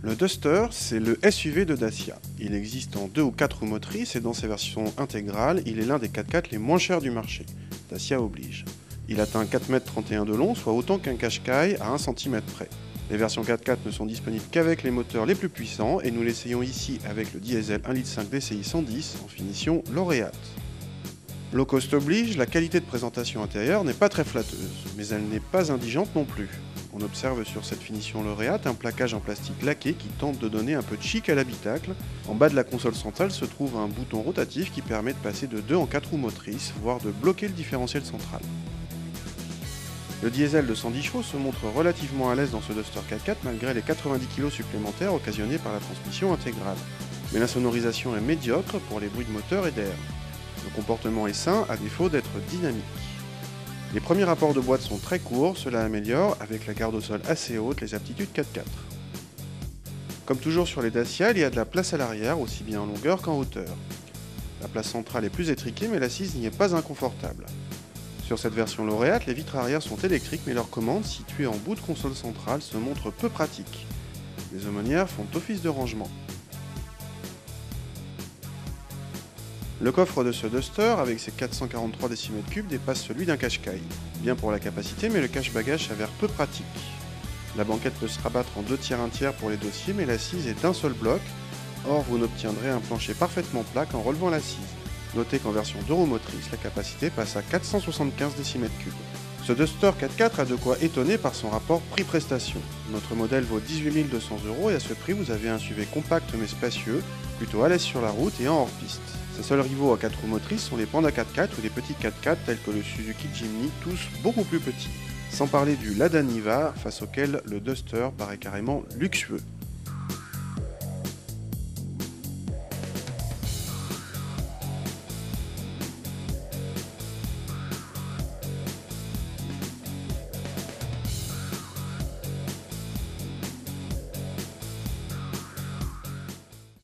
Le Duster, c'est le SUV de Dacia. Il existe en 2 ou 4 roues motrices et dans ses versions intégrales, il est l'un des 4x4 les moins chers du marché. Dacia oblige. Il atteint 4,31 m de long, soit autant qu'un Qashqai à 1 cm près. Les versions 4x4 ne sont disponibles qu'avec les moteurs les plus puissants et nous l'essayons ici avec le diesel 1,5 litre DCI 110 en finition lauréate. Low cost oblige, la qualité de présentation intérieure n'est pas très flatteuse, mais elle n'est pas indigente non plus. On observe sur cette finition lauréate un plaquage en plastique laqué qui tente de donner un peu de chic à l'habitacle. En bas de la console centrale se trouve un bouton rotatif qui permet de passer de 2 en 4 roues motrices, voire de bloquer le différentiel central. Le diesel de 110 chevaux se montre relativement à l'aise dans ce Duster 4x4 malgré les 90 kg supplémentaires occasionnés par la transmission intégrale. Mais la sonorisation est médiocre pour les bruits de moteur et d'air. Le comportement est sain à défaut d'être dynamique. Les premiers rapports de boîte sont très courts, cela améliore, avec la garde au sol assez haute, les aptitudes 4x4. Comme toujours sur les Dacia, il y a de la place à l'arrière, aussi bien en longueur qu'en hauteur. La place centrale est plus étriquée, mais l'assise n'y est pas inconfortable. Sur cette version lauréate, les vitres arrière sont électriques, mais leur commande, située en bout de console centrale, se montre peu pratique. Les aumônières font office de rangement. Le coffre de ce Duster, avec ses 443 décimètres cubes, dépasse celui d'un Qashqai. Bien pour la capacité, mais le cache-bagages s'avère peu pratique. La banquette peut se rabattre en 2 tiers 1 tiers pour les dossiers, mais l'assise est d'un seul bloc. Or, vous n'obtiendrez un plancher parfaitement plat qu'en relevant l'assise. Notez qu'en version 2 roues motrices, la capacité passe à 475 décimètres cubes. Ce Duster 4x4 a de quoi étonner par son rapport prix-prestation. Notre modèle vaut 18 200 € et à ce prix, vous avez un SUV compact mais spacieux, plutôt à l'aise sur la route et en hors-piste. Ses seuls rivaux à 4 roues motrices sont les Panda 4x4 ou les petits 4x4 tels que le Suzuki Jimny, tous beaucoup plus petits. Sans parler du Lada Niva, face auquel le Duster paraît carrément luxueux.